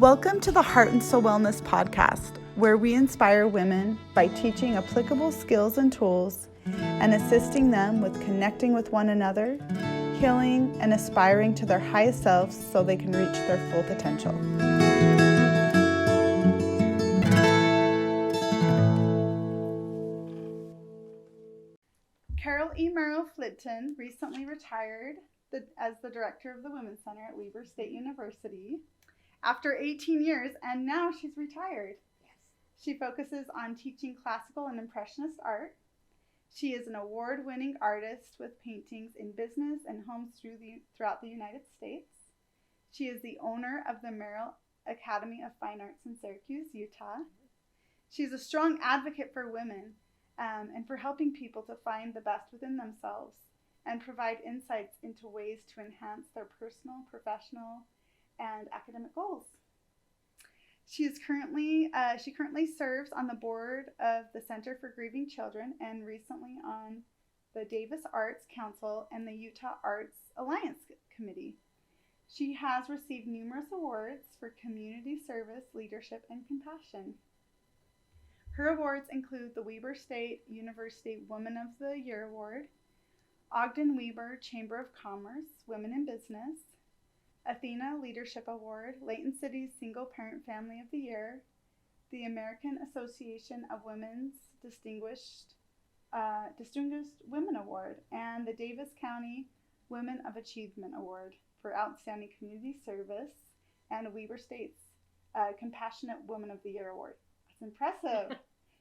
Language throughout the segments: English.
Welcome to the Heart and Soul Wellness Podcast, where we inspire women by teaching applicable skills and tools and assisting them with connecting with one another, healing, and aspiring to their highest selves so they can reach their full potential. Carol Merrill-Flitton recently retired as the director of the Women's Center at Weber State University after 18 years, and now she's retired. Yes. She focuses on teaching classical and impressionist art. She is an award-winning artist with paintings in business and homes throughout the United States. She is the owner of the Merrill Academy of Fine Arts in Syracuse, Utah. She's a strong advocate for women and for helping people to find the best within themselves and provide insights into ways to enhance their personal, professional, and academic goals. She currently serves on the board of the Center for Grieving Children and recently on the Davis Arts Council and the Utah Arts Alliance Committee. She has received numerous awards for community service, leadership, and compassion. Her awards include the Weber State University Woman of the Year Award, Ogden Weber Chamber of Commerce Women in Business, Athena Leadership Award, Layton City's Single Parent Family of the Year, the American Association of Women's Distinguished Women Award, and the Davis County Women of Achievement Award for Outstanding Community Service, and Weber State's Compassionate Woman of the Year Award. That's impressive.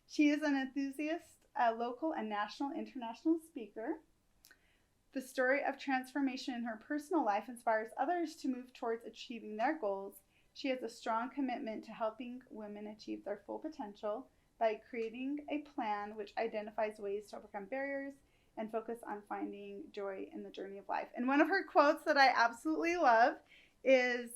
She is an enthusiast, local and national international speaker. The story of transformation in her personal life inspires others to move towards achieving their goals. She has a strong commitment to helping women achieve their full potential by creating a plan which identifies ways to overcome barriers and focus on finding joy in the journey of life. And one of her quotes that I absolutely love is,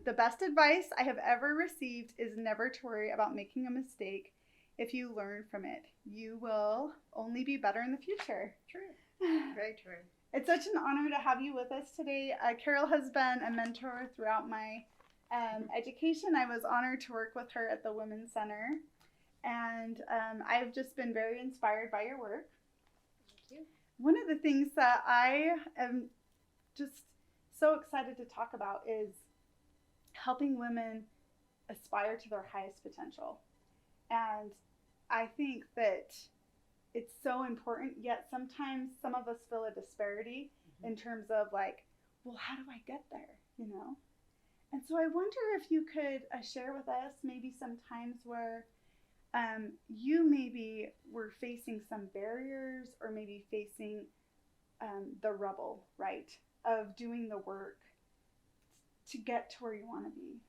the best advice I have ever received is never to worry about making a mistake. If you learn from it, you will only be better in the future. True. Very true. It's such an honor to have you with us today. Carol has been a mentor throughout my education. I was honored to work with her at the Women's Center, and I've just been very inspired by your work. Thank you. One of the things that I am just so excited to talk about is helping women aspire to their highest potential. And I think that it's so important, yet sometimes some of us feel a disparity in terms of like, well, how do I get there, you know? And so I wonder if you could share with us maybe some times where you maybe were facing some barriers or maybe facing the rubble, right, of doing the work to get to where you want to be.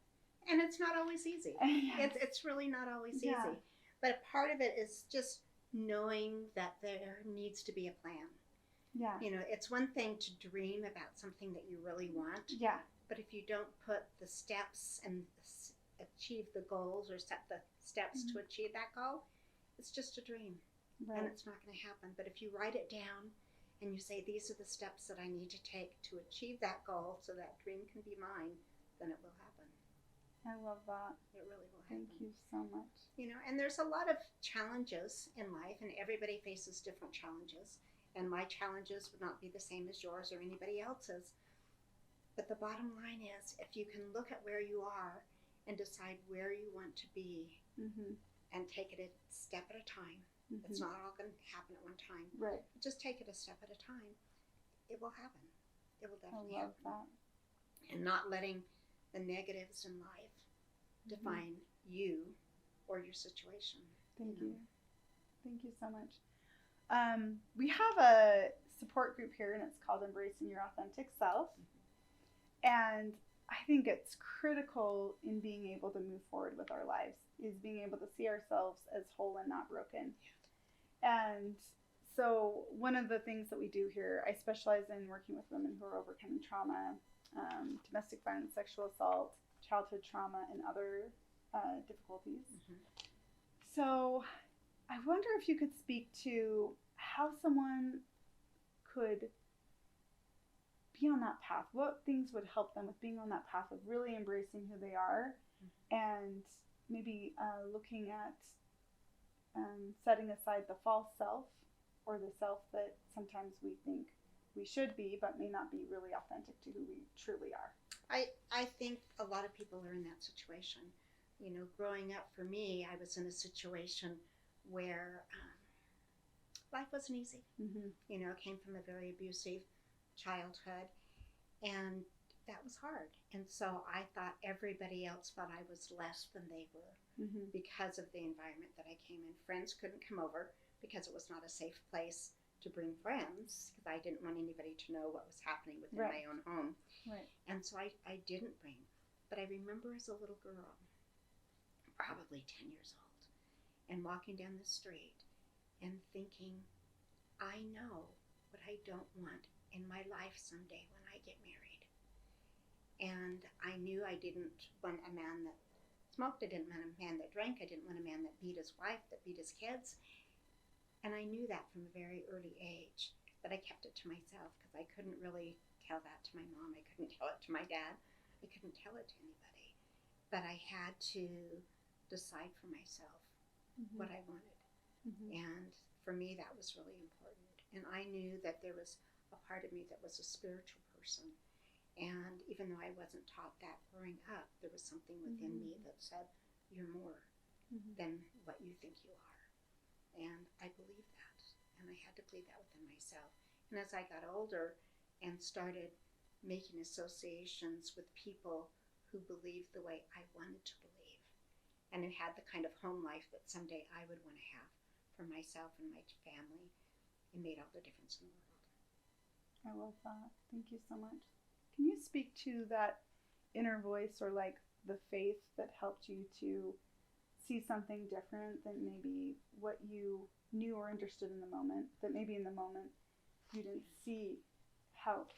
And it's not always easy. Yes. It's really not always Yeah. easy. But part of it is just knowing that there needs to be a plan. Yeah. You know, it's one thing to dream about something that you really want. Yeah. But if you don't put the steps and achieve the goals or set the steps to achieve that goal, it's just a dream. Right. And it's not going to happen. But if you write it down and you say, these are the steps that I need to take to achieve that goal so that dream can be mine, then it will happen. I love that. It really will happen. Thank you so much. You know, and there's a lot of challenges in life, and everybody faces different challenges. And my challenges would not be the same as yours or anybody else's. But the bottom line is, if you can look at where you are and decide where you want to be and take it a step at a time, it's not all going to happen at one time. Right. Just take it a step at a time. It will happen. It will definitely I love happen. that. And not letting the negatives in life define you or your situation. Thank you. Thank you so much. We have a support group here, and it's called Embracing Your Authentic Self. And I think it's critical in being able to move forward with our lives, is being able to see ourselves as whole and not broken. And so one of the things that we do here, I specialize in working with women who are overcoming trauma, domestic violence, sexual assault, childhood trauma, and other difficulties. So I wonder if you could speak to how someone could be on that path. What things would help them with being on that path of really embracing who they are and maybe looking at setting aside the false self, or the self that sometimes we think we should be but may not be really authentic to who we truly are. I think a lot of people are in that situation. You know, growing up for me, I was in a situation where life wasn't easy. You know, came from a very abusive childhood, and that was hard. And so I thought everybody else thought I was less than they were because of the environment that I came in. Friends couldn't come over because it was not a safe place to bring friends, because I didn't want anybody to know what was happening within my own home. Right. And so I didn't bring. But I remember as a little girl, probably 10 years old, and walking down the street and thinking, I know what I don't want in my life someday when I get married. And I knew I didn't want a man that smoked, I didn't want a man that drank, I didn't want a man that beat his wife, that beat his kids. And I knew that from a very early age, but I kept it to myself because I couldn't really tell that to my mom. I couldn't tell it to my dad. I couldn't tell it to anybody. But I had to decide for myself what I wanted. And for me, that was really important. And I knew that there was a part of me that was a spiritual person. And even though I wasn't taught that growing up, there was something within me that said, you're more than what you think you are. And I believed that, and I had to believe that within myself. And as I got older and started making associations with people who believed the way I wanted to believe, and who had the kind of home life that someday I would want to have for myself and my family, it made all the difference in the world. I love that. Thank you so much. Can you speak to that inner voice, or like the faith that helped you to see something different than maybe what you knew or understood in the moment, that maybe in the moment you didn't see help,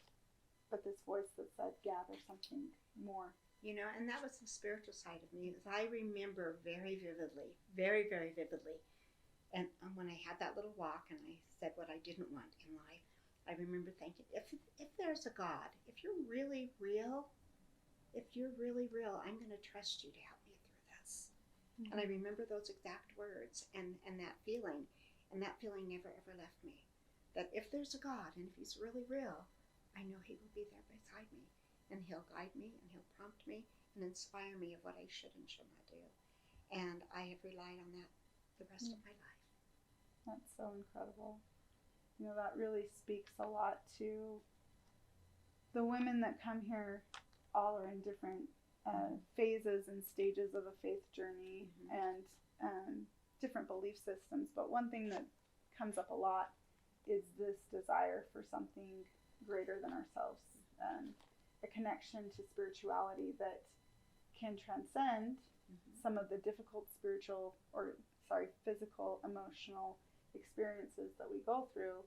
but this voice that said, yeah, there's something more? You know, and that was the spiritual side of me. I remember very vividly, very, very vividly, and when I had that little walk and I said what I didn't want in life, I remember thinking, if there's a God, if you're really real, I'm going to trust you to help me through this. And I remember those exact words and that feeling never ever left me. That if there's a God and if he's really real, I know he will be there beside me, and he'll guide me and he'll prompt me and inspire me of what I should and should not do. And I have relied on that the rest of my life. That's so incredible. You know, that really speaks a lot to the women that come here. All are in different phases and stages of a faith journey and different belief systems. But one thing that comes up a lot is this desire for something greater than ourselves, a connection to spirituality that can transcend some of the difficult physical, emotional experiences that we go through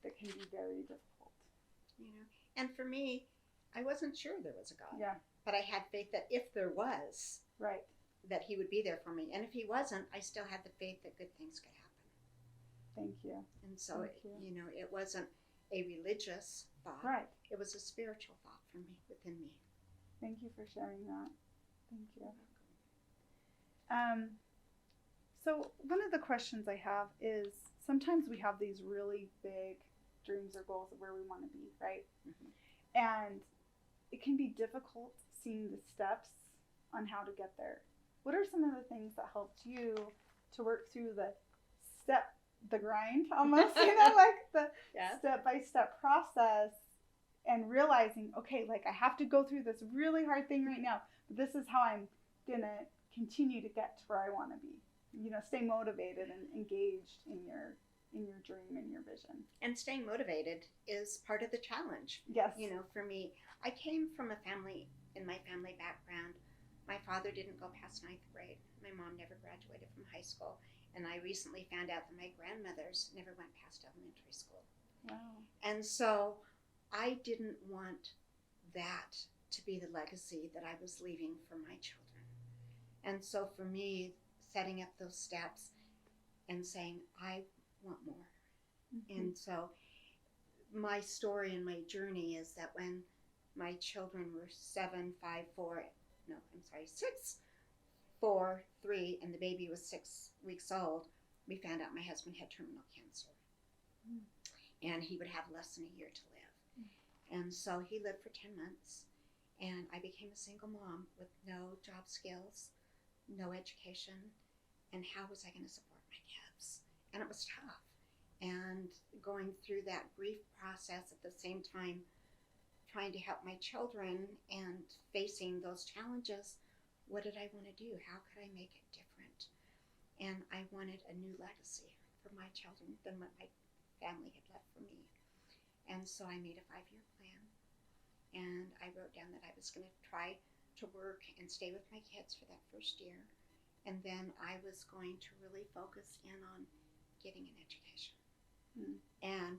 that can be very difficult. You know, and for me, I wasn't sure there was a God. Yeah. But I had faith that if there was, that he would be there for me. And if he wasn't, I still had the faith that good things could happen. Thank you. And so, you know, it wasn't a religious thought. Right. It was a spiritual thought for me, within me. Thank you for sharing that. Thank you. So one of the questions I have is, sometimes we have these really big dreams or goals of where we want to be, right? And it can be difficult seeing the steps on how to get there. What are some of the things that helped you to work through the grind almost, you know, like the step-by-step process, and realizing, okay, like I have to go through this really hard thing right now, but this is how I'm going to continue to get to where I want to be. You know, stay motivated and engaged in your dream and your vision. And staying motivated is part of the challenge. Yes. You know, for me, I came from a family, in my family background, my father didn't go past 9th grade. My mom never graduated from high school. And I recently found out that my grandmothers never went past elementary school. Wow. And so I didn't want that to be the legacy that I was leaving for my children. And so for me, setting up those steps and saying, I want more. And so my story and my journey is that when my children were 6, 4, 3, and the baby was 6 weeks old, we found out my husband had terminal cancer. And he would have less than a year to live. And so he lived for 10 months, and I became a single mom with no job skills, no education, and how was I going to support my kids? And it was tough. And going through that grief process at the same time, trying to help my children and facing those challenges, what did I want to do? How could I make it different? And I wanted a new legacy for my children than what my family had left for me. And so I made a 5-year plan, and I wrote down that I was going to try to work and stay with my kids for that first year, and then I was going to really focus in on getting an education. And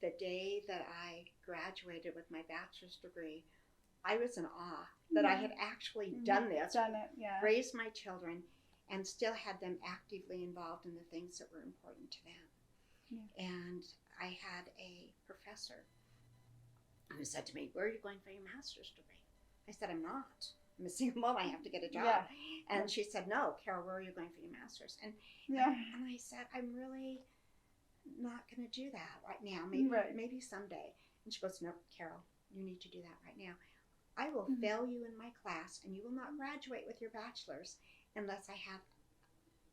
the day that I graduated with my bachelor's degree, I was in awe that I had actually done this, raised my children, and still had them actively involved in the things that were important to them. And I had a professor who said to me, "Where are you going for your master's degree?" I said, "I'm not. I'm a single mom. I have to get a job." And she said, "No, Carol, where are you going for your master's?" And I said, "I'm really not going to do that right now. Maybe someday." And she goes, "No, Carol, you need to do that right now. I will fail you in my class, and you will not graduate with your bachelor's unless I have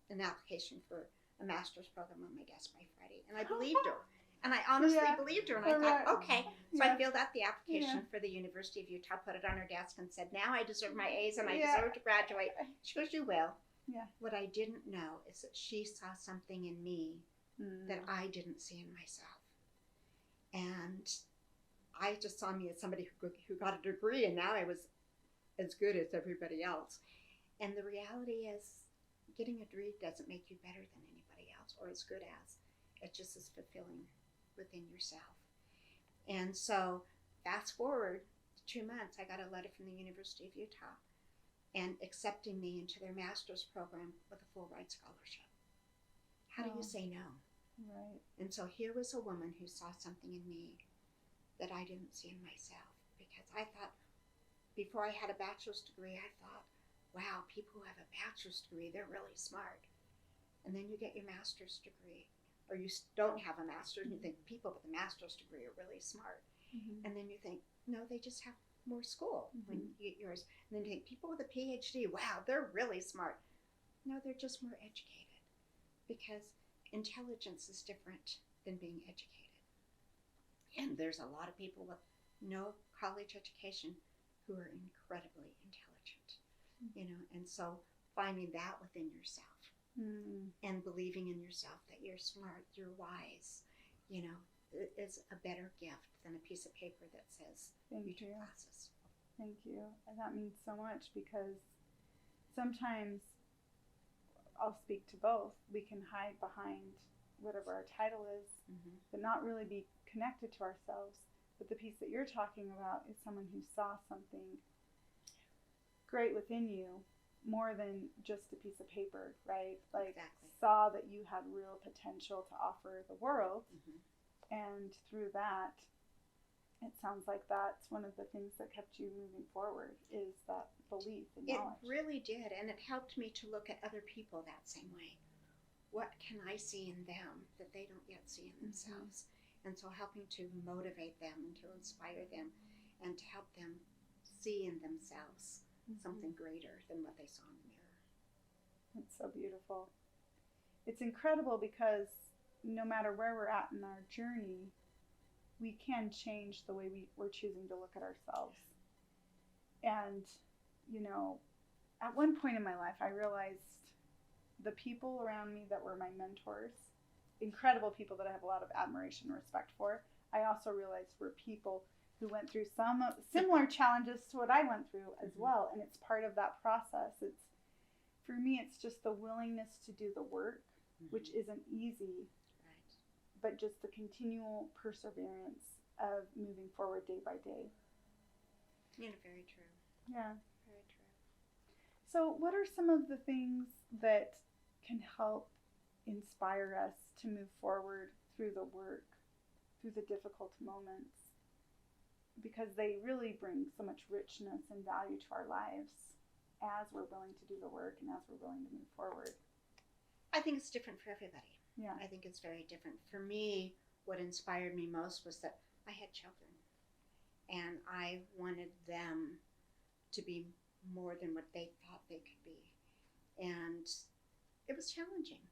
an application for a master's program on my desk by Friday." And I believed her. And I honestly believed her. And I thought, okay. So I filled out the application for the University of Utah, put it on her desk, and said, "Now I deserve my A's and I deserve to graduate." She goes, "You will." What I didn't know is that she saw something in me that I didn't see in myself. And I just saw me as somebody who got a degree, and now I was as good as everybody else. And the reality is, getting a degree doesn't make you better than anybody else or as good as. It just is fulfilling within yourself. And so fast forward 2 months, I got a letter from the University of Utah and accepting me into their master's program with a full ride scholarship. How do you say no? And so here was a woman who saw something in me that I didn't see in myself, because I thought, before I had a bachelor's degree, I thought, wow, people who have a bachelor's degree, they're really smart. And then you get your master's degree, or you don't have a master's, and you think people with a master's degree are really smart. And then you think, no, they just have more school when you get yours. And then you think, people with a PhD, wow, they're really smart. No, they're just more educated, because intelligence is different than being educated. And there's a lot of people with no college education who are incredibly intelligent, and so finding that within yourself. And believing in yourself that you're smart, you're wise, is a better gift than a piece of paper that says you took classes. Thank you. And that means so much, because sometimes, I'll speak to both, we can hide behind whatever our title is, but not really be connected to ourselves. But the piece that you're talking about is someone who saw something great within you, more than just a piece of paper, right? Like, saw that you had real potential to offer the world. And through that, it sounds like that's one of the things that kept you moving forward, is that belief and knowledge. It really did, and it helped me to look at other people that same way. What can I see in them that they don't yet see in themselves? And so helping to motivate them and to inspire them and to help them see in themselves something greater than what they saw in the mirror. It's so beautiful. It's incredible, because no matter where we're at in our journey, we can change the way we're choosing to look at ourselves. And, at one point in my life, I realized the people around me that were my mentors, incredible people that I have a lot of admiration and respect for, I also realized were people who went through some similar challenges to what I went through as well. And it's part of that process. For me, it's just the willingness to do the work, which isn't easy, but just the continual perseverance of moving forward day by day. Very true. Yeah. Very true. So what are some of the things that can help inspire us to move forward through the work, through the difficult moments? Because they really bring so much richness and value to our lives. as we're willing to do the work and as we're willing to move forward? I think it's different for everybody. Yeah. I think it's very different. For me, what inspired me most was that I had children, and I wanted them to be more than what they thought they could be. And it was challenging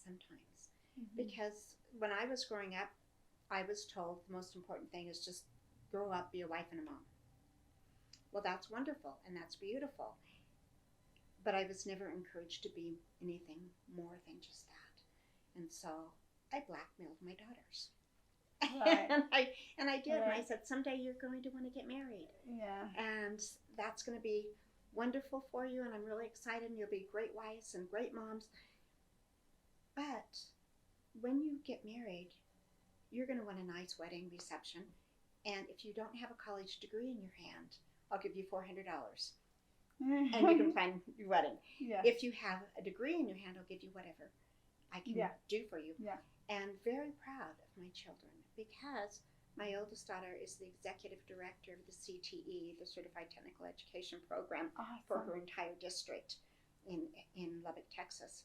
sometimes, because when I was growing up, I was told the most important thing is just grow up, be a wife and a mom. Well, that's wonderful and that's beautiful, but I was never encouraged to be anything more than just that. And so I blackmailed my daughters. Right. and I did. Right. And I said, someday you're going to want to get married. Yeah. And that's going to be wonderful for you, and I'm really excited, and you'll be great wives and great moms. But when you get married, you're going to want a nice wedding reception. And if you don't have a college degree in your hand, I'll give you $400. And you can plan your wedding. Yeah. If you have a degree in your hand, I'll give you whatever I can do for you. Yeah. And very proud of my children, because my oldest daughter is the executive director of the CTE, the Certified Technical Education Program, Awesome. for her entire district in Lubbock, Texas.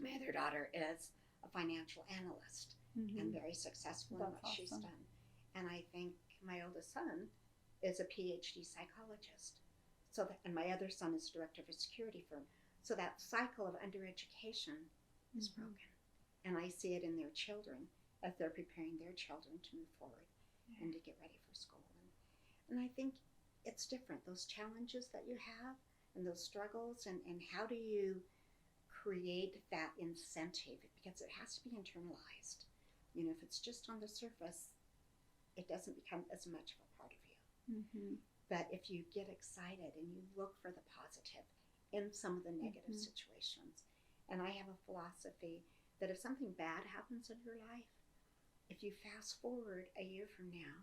My other daughter is a financial analyst and very successful in what she's done. And I think my oldest son is a PhD psychologist. So that, and my other son is director of a security firm. So that cycle of undereducation is broken. And I see it in their children as they're preparing their children to move forward and to get ready for school. And I think it's different. Those challenges that you have and those struggles, and how do you create that incentive? Because it has to be internalized. You know, if it's just on the surface, it doesn't become as much of a part of you. But if you get excited and you look for the positive in some of the negative situations, and I have a philosophy that if something bad happens in your life, if you fast forward a year from now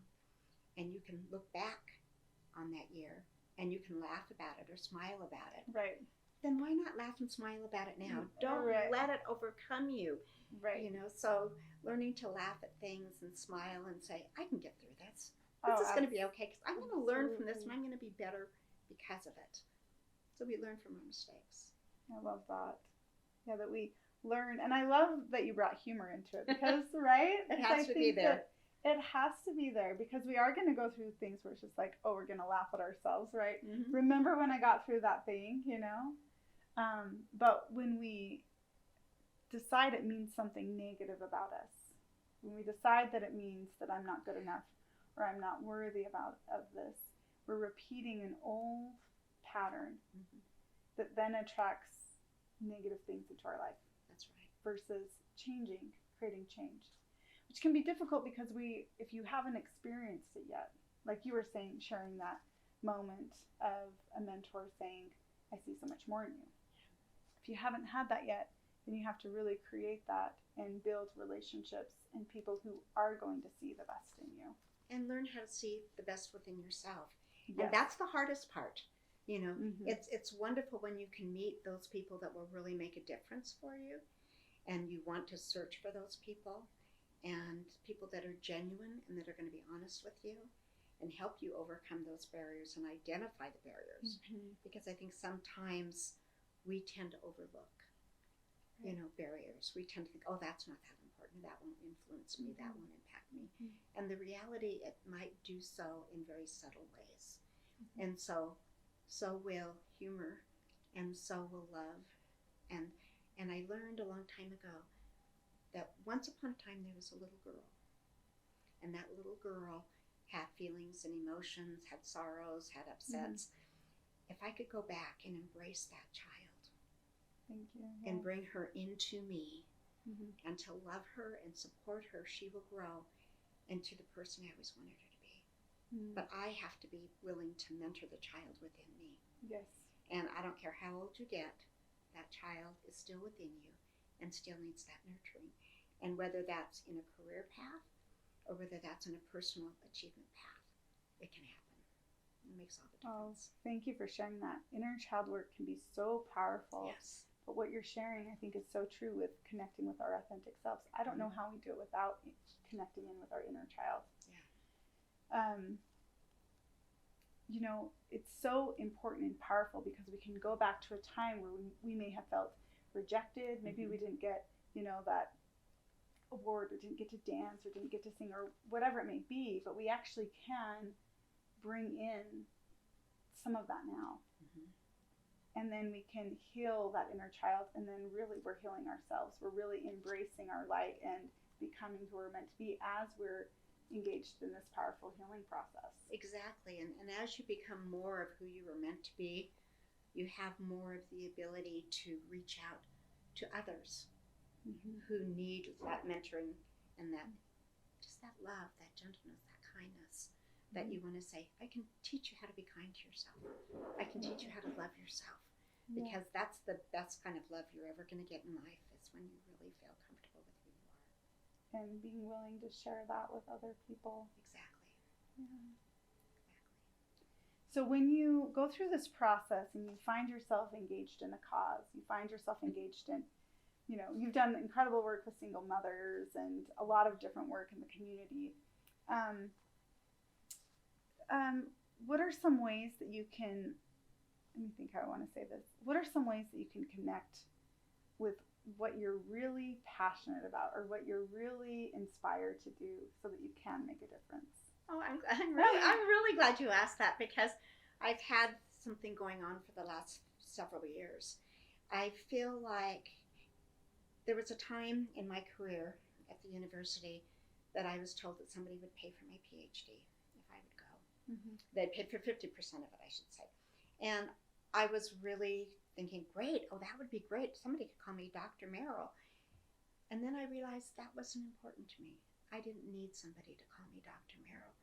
and you can look back on that year and you can laugh about it or smile about it, Right. then why not laugh and smile about it now? Don't let it overcome you. Right. You know, so learning to laugh at things and smile and say, I can get through this. This is going to be okay, because I'm going to learn from this and I'm going to be better because of it. So we learn from our mistakes. I love that. Yeah, that we learn. And I love that you brought humor into it, because, right? It has to be there. It has to be there, because we are going to go through things where it's just like, oh, we're going to laugh at ourselves, right? Remember when I got through that thing, you know? But when we decide it means something negative about us, when we decide that it means that I'm not good enough or I'm not worthy of this, we're repeating an old pattern that then attracts negative things into our life. That's right. Versus creating change, which can be difficult because if you haven't experienced it yet, like you were saying, sharing that moment of a mentor saying, I see so much more in you. If you haven't had that yet, then you have to really create that and build relationships and people who are going to see the best in you. And learn how to see the best within yourself. Yes. And that's the hardest part. You know, it's wonderful when you can meet those people that will really make a difference for you, and you want to search for those people, and people that are genuine and that are going to be honest with you and help you overcome those barriers and identify the barriers. Because I think sometimes we tend to overlook, you know, barriers. We tend to think, oh, that's not that important. That won't influence me. That won't impact me. And the reality, it might do so in very subtle ways. And so will humor, and so will love. And I learned a long time ago that once upon a time there was a little girl. And that little girl had feelings and emotions, had sorrows, had upsets. If I could go back and embrace that child, thank you, and bring her into me, and to love her and support her, she will grow into the person I always wanted her to be. But I have to be willing to mentor the child within me. Yes. And I don't care how old you get, that child is still within you and still needs that nurturing. And whether that's in a career path or whether that's in a personal achievement path, it can happen. It makes all the difference. Thank you for sharing that. Inner child work can be so powerful. Yes. But what you're sharing, I think, is so true with connecting with our authentic selves. I don't know how we do it without connecting in with our inner child. Yeah. you know, it's so important and powerful because we can go back to a time where we may have felt rejected. Maybe we didn't get, you know, that award, or didn't get to dance, or didn't get to sing, or whatever it may be, but we actually can bring in some of that now. And then we can heal that inner child, and then really we're healing ourselves. We're really embracing our light and becoming who we're meant to be as we're engaged in this powerful healing process. Exactly. And as you become more of who you were meant to be, you have more of the ability to reach out to others who need that mentoring and that just that love, that gentleness, that kindness, that you want to say, I can teach you how to be kind to yourself. I can teach you how to love yourself. Because that's the best kind of love you're ever going to get in life, is when you really feel comfortable with who you are. And being willing to share that with other people. Exactly. Yeah. So when you go through this process and you find yourself engaged in a cause, you find yourself engaged in, you know, you've done incredible work with single mothers and a lot of different work in the community. What are some ways that you can, let me think how I want to say this. What are some ways that you can connect with what you're really passionate about, or what you're really inspired to do, so that you can make a difference? Oh, I'm really glad you asked that, because I've had something going on for the last several years. I feel like there was a time in my career at the university that I was told that somebody would pay for my PhD if I would go. They'd pay for 50% of it, I should say. And I was really thinking, great, oh, that would be great. Somebody could call me Dr. Merrill. And then I realized that wasn't important to me. I didn't need somebody to call me Dr. Merrill.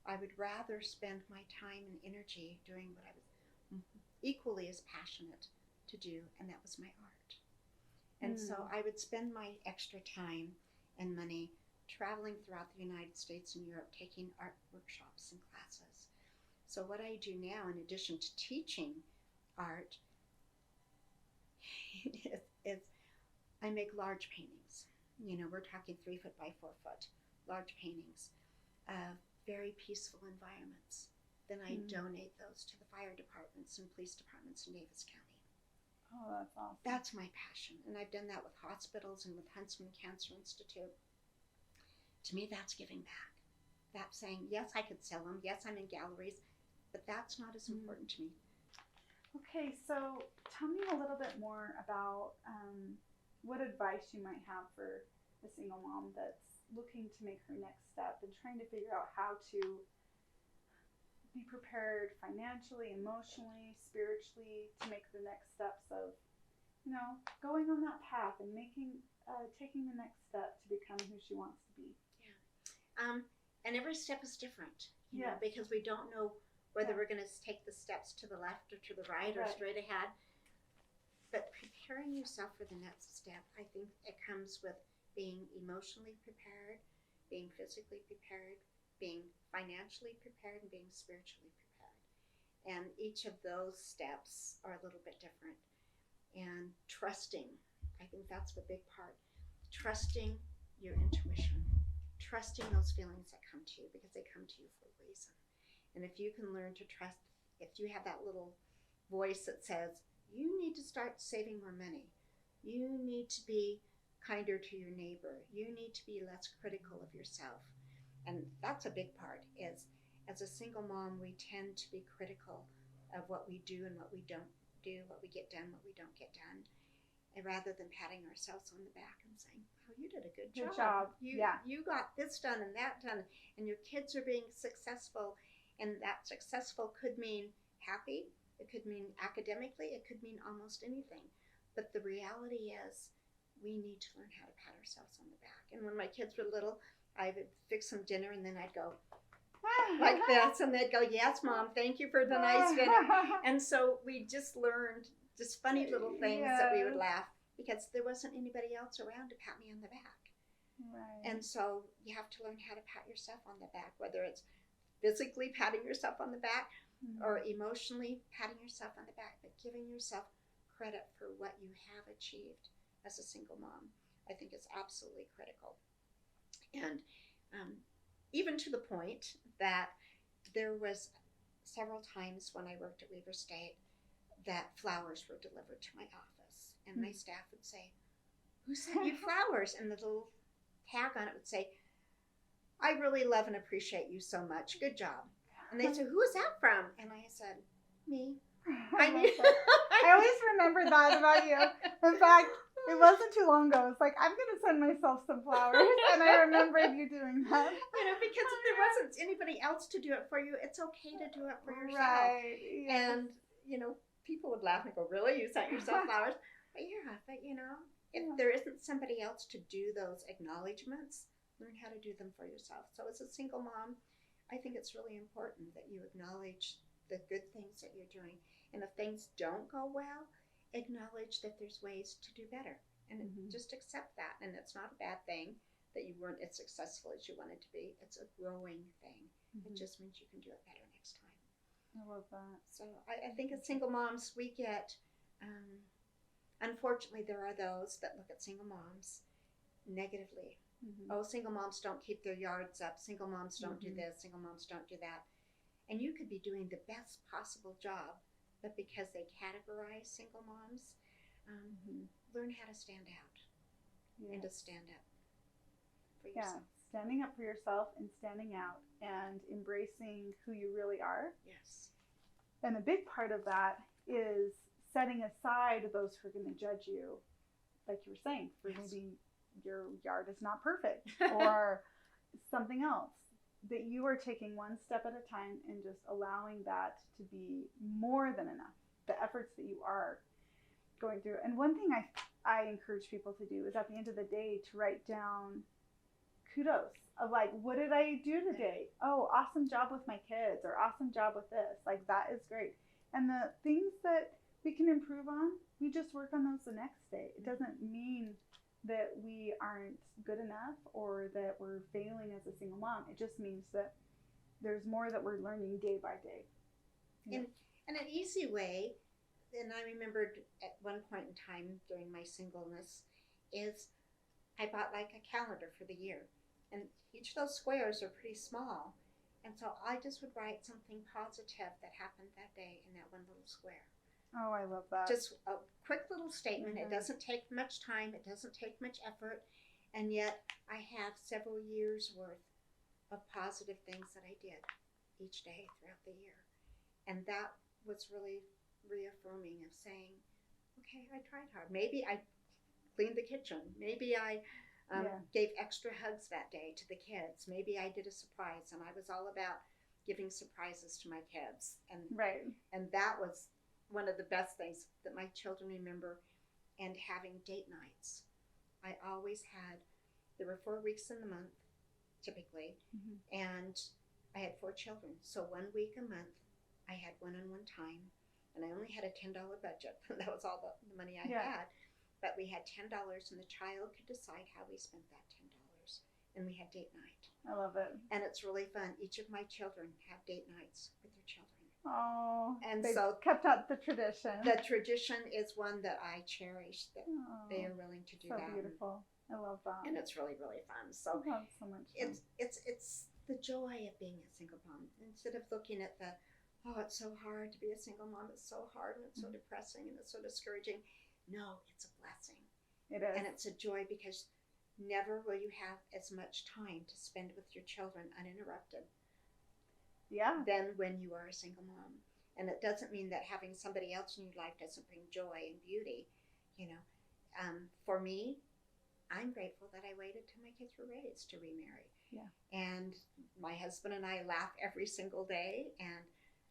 I would rather spend my time and energy doing what I was equally as passionate to do, and that was my art. And so I would spend my extra time and money traveling throughout the United States and Europe, taking art workshops and classes. So what I do now, in addition to teaching art, is I make large paintings. You know, we're talking 3 foot by 4 foot, large paintings of very peaceful environments. Then I donate those to the fire departments and police departments in Davis County. Oh, that's awesome. That's my passion. And I've done that with hospitals and with Huntsman Cancer Institute. To me, that's giving back. That's saying, yes, I could sell them. Yes, I'm in galleries, but that's not as important to me. Okay, so tell me a little bit more about what advice you might have for a single mom that's looking to make her next step and trying to figure out how to be prepared financially, emotionally, spiritually, to make the next steps of, you know, going on that path and taking the next step to become who she wants to be. And every step is different, you know, because we don't know whether we're going to take the steps to the left or to the right or straight ahead. But preparing yourself for the next step, I think it comes with being emotionally prepared, being physically prepared, being financially prepared, and being spiritually prepared. And each of those steps are a little bit different. And trusting, I think that's the big part. Trusting your intuition, trusting those feelings that come to you, because they come to you for a reason. And if you can learn to trust, if you have that little voice that says, you need to start saving more money, you need to be kinder to your neighbor, you need to be less critical of yourself. And that's a big part, is as a single mom, we tend to be critical of what we do and what we don't do, what we get done, what we don't get done. And rather than patting ourselves on the back and saying, oh, you did a good job. You got this done and that done, and your kids are being successful. And that successful could mean happy, it could mean academically, it could mean almost anything. But the reality is, we need to learn how to pat ourselves on the back. And when my kids were little, I would fix some dinner, and then I'd go like this, and they'd go, yes, Mom, thank you for the nice dinner. And so we just learned just funny little things that we would laugh, because there wasn't anybody else around to pat me on the back. Right. And so you have to learn how to pat yourself on the back, whether it's physically patting yourself on the back or emotionally patting yourself on the back, but giving yourself credit for what you have achieved as a single mom, I think is absolutely critical. And even to the point that there was several times when I worked at Weaver State that flowers were delivered to my office, and my staff would say, "Who sent you flowers?" And the little tag on it would say, "I really love and appreciate you so much. Good job." And they said, "Who is that from?" And I said, "Me." I always remembered that about you. In fact, it wasn't too long ago. It's like, I'm going to send myself some flowers. And I remembered you doing that. Because if there wasn't anybody else to do it for you, it's okay to do it for yourself. Right. Yes. And, people would laugh and go, "Really? You sent yourself flowers?" But if there isn't somebody else to do those acknowledgments, learn how to do them for yourself. So as a single mom, I think it's really important that you acknowledge the good things that you're doing. And if things don't go well, acknowledge that there's ways to do better. And just accept that. And it's not a bad thing that you weren't as successful as you wanted to be. It's a growing thing. It just means you can do it better next time. I love that. So I think as single moms, we get, unfortunately, there are those that look at single moms negatively. Oh, single moms don't keep their yards up. Single moms don't do this. Single moms don't do that. And you could be doing the best possible job, but because they categorize single moms, learn how to stand out and to stand up for yourself. Standing up for yourself and standing out and embracing who you really are. Yes. And a big part of that is setting aside those who are going to judge you, like you were saying, for maybe your yard is not perfect or something else. That you are taking one step at a time and just allowing that to be more than enough. The efforts that you are going through. And one thing I encourage people to do is at the end of the day to write down kudos of like, what did I do today? Oh, awesome job with my kids, or awesome job with this. Like, that is great. And the things that we can improve on, we just work on those the next day. It doesn't mean that we aren't good enough or that we're failing as a single mom. It just means that there's more that we're learning day by day. And an easy way, and I remembered at one point in time during my singleness, is I bought like a calendar for the year. And each of those squares are pretty small. And so I just would write something positive that happened that day in that one little square. Oh, I love that. Just a quick little statement. It doesn't take much time. It doesn't take much effort. And yet I have several years worth of positive things that I did each day throughout the year. And that was really reaffirming of saying, okay, I tried hard. Maybe I cleaned the kitchen. Maybe I gave extra hugs that day to the kids. Maybe I did a surprise, and I was all about giving surprises to my kids. And that was one of the best things that my children remember. And having date nights. I always there were 4 weeks in the month, typically, and I had 4 children. So 1 week a month, I had one-on-one time, and I only had a $10 budget. That was all the money I had. But we had $10, and the child could decide how we spent that $10. And we had date night. I love it. And it's really fun. Each of my children have date nights with their children. Oh, and they so kept up the tradition. The tradition is one that I cherish, that they are willing to do that. So beautiful. I love that. And it's really, really fun. So that's so much fun. It's the joy of being a single mom. Instead of looking at it's so hard to be a single mom. It's so hard, and it's so depressing, and it's so discouraging. No, it's a blessing. It is. And it's a joy, because never will you have as much time to spend with your children uninterrupted than when you are a single mom. And it doesn't mean that having somebody else in your life doesn't bring joy and beauty. For me, I'm grateful that I waited till my kids were raised to remarry. Yeah. And my husband and I laugh every single day, and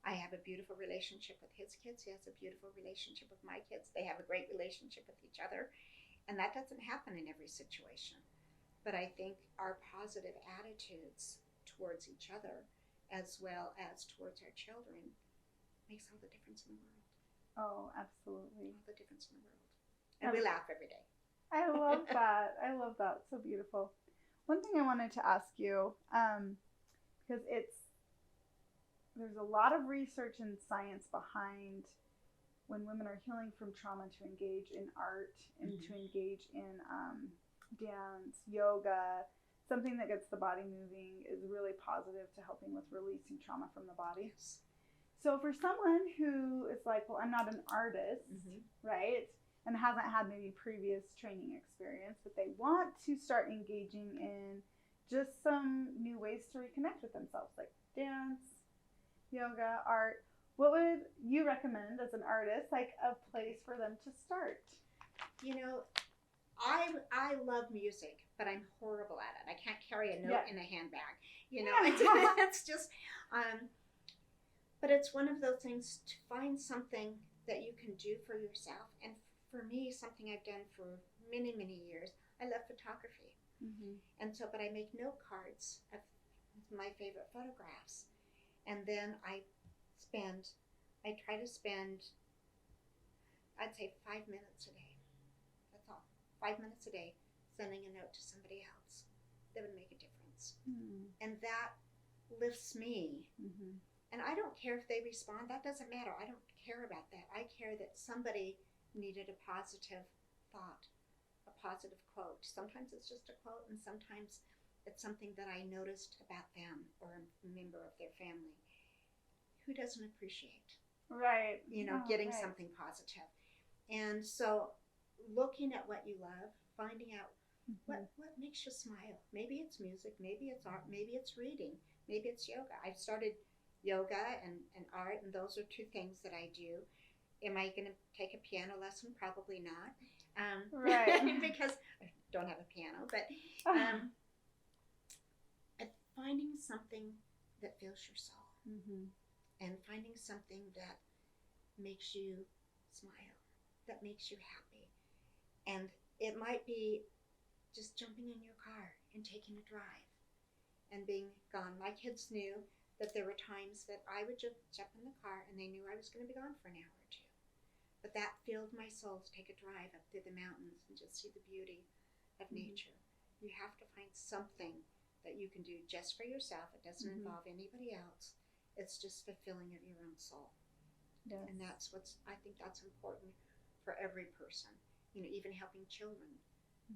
I have a beautiful relationship with his kids. He has a beautiful relationship with my kids. They have a great relationship with each other. And that doesn't happen in every situation. But I think our positive attitudes towards each other, as well as towards our children, makes all the difference in the world. Oh, absolutely. All the difference in the world. And we laugh every day. I love that. I love that. So beautiful. One thing I wanted to ask you, because there's a lot of research and science behind when women are healing from trauma to engage in art and to engage in dance, yoga, something that gets the body moving is really positive to helping with releasing trauma from the body. Yes. So for someone who is like, well, I'm not an artist, right? And hasn't had maybe previous training experience, but they want to start engaging in just some new ways to reconnect with themselves, like dance, yoga, art. What would you recommend as an artist, like a place for them to start? You know, I love music, but I'm horrible at it. I can't carry a note in a handbag. You know, it's just, but it's one of those things to find something that you can do for yourself. And for me, something I've done for many, many years, I love photography. And so, but I make note cards of my favorite photographs. And then I try to spend, I'd say 5 minutes a day. That's all. 5 minutes a day sending a note to somebody else that would make a difference. And that lifts me. And I don't care if they respond. That doesn't matter. I don't care about that. I care that somebody needed a positive thought, a positive quote. Sometimes it's just a quote, and sometimes it's something that I noticed about them or a member of their family. Who doesn't appreciate, getting something positive? And so looking at what you love, finding out what makes you smile. Maybe it's music, maybe it's art, maybe it's reading, maybe it's yoga. I've started yoga and art, and those are two things that I do. Am I going to take a piano lesson? Probably not. Because I don't have a piano, but finding something that fills your soul and finding something that makes you smile, that makes you happy. And it might be just jumping in your car and taking a drive and being gone. My kids knew that there were times that I would just jump in the car and they knew I was going to be gone for an hour or two. But that filled my soul to take a drive up through the mountains and just see the beauty of nature. You have to find something that you can do just for yourself. It doesn't involve anybody else. It's just fulfilling of your own soul. Yes. And I think that's important for every person. You know, even helping children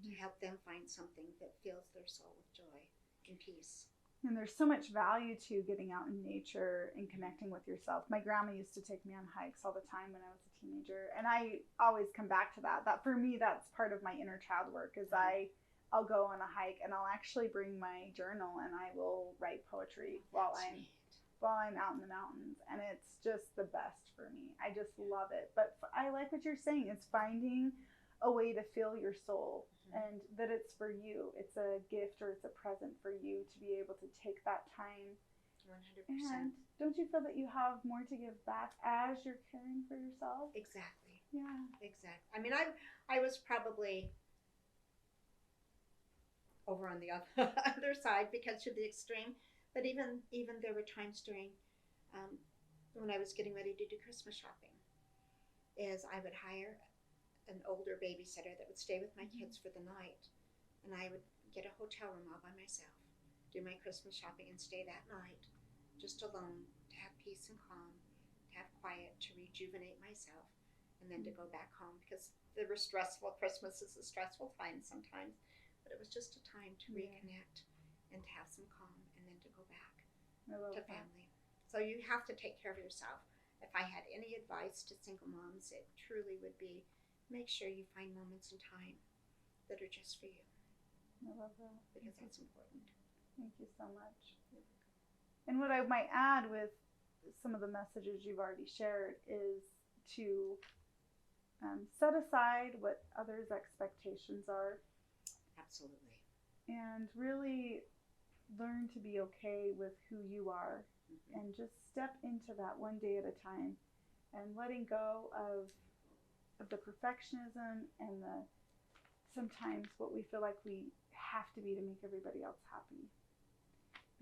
to help them find something that fills their soul with joy and peace. And there's so much value to getting out in nature and connecting with yourself. My grandma used to take me on hikes all the time when I was a teenager. And I always come back to that. That for me, that's part of my inner child work is I'll go on a hike and I'll actually bring my journal and I will write poetry while I'm out in the mountains. And it's just the best for me. I just love it. But I like what you're saying. It's finding a way to fill your soul. And that it's for you. It's a gift or it's a present for you to be able to take that time. 100%. And don't you feel that you have more to give back as you're caring for yourself? Exactly. Yeah. Exactly. I mean, I was probably over on the other side because of the extreme. But even there were times during when I was getting ready to do Christmas shopping, is I would hire an older babysitter that would stay with my kids for the night, and I would get a hotel room all by myself, do my Christmas shopping and stay that night just alone, to have peace and calm, to have quiet, to rejuvenate myself, and then to go back home, because they were stressful. Christmas is a stressful time sometimes, but it was just a time to reconnect and to have some calm, and then to go back to family. So you have to take care of yourself. If I had any advice to single moms, it truly would be, make sure you find moments in time that are just for you. I love that. Because that's important. Thank you so much. And what I might add with some of the messages you've already shared is to set aside what others' expectations are. Absolutely. And really learn to be okay with who you are and just step into that one day at a time and letting go of the perfectionism and the sometimes what we feel like we have to be to make everybody else happy.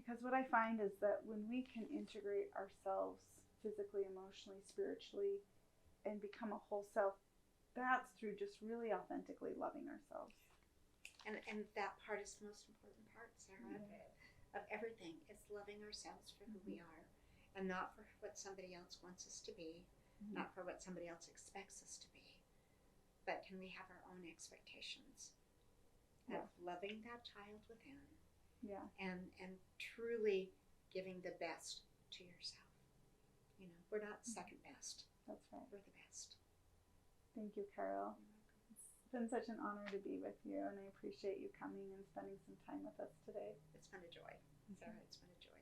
Because what I find is that when we can integrate ourselves physically, emotionally, spiritually, and become a whole self, that's through just really authentically loving ourselves. And that part is the most important part, Sarah, of everything. It's loving ourselves for who we are, and not for what somebody else wants us to be, not for what somebody else expects us to be. But can we have our own expectations of loving that child within, and truly giving the best to yourself, we're not second best. That's right. We're the best. Thank you, Carol. It's been such an honor to be with you, and I appreciate you coming and spending some time with us today. It's been a joy. Sarah, it's been a joy.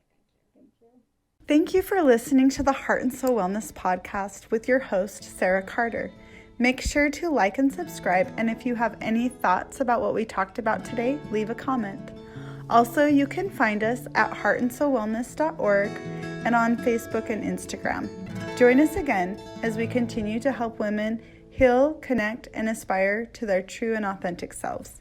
Thank you. Thank you. Thank you for listening to the Heart and Soul Wellness podcast with your host, Sarah Carter. Make sure to like and subscribe, and if you have any thoughts about what we talked about today, leave a comment. Also, you can find us at heartandsoulwellness.org and on Facebook and Instagram. Join us again as we continue to help women heal, connect, and aspire to their true and authentic selves.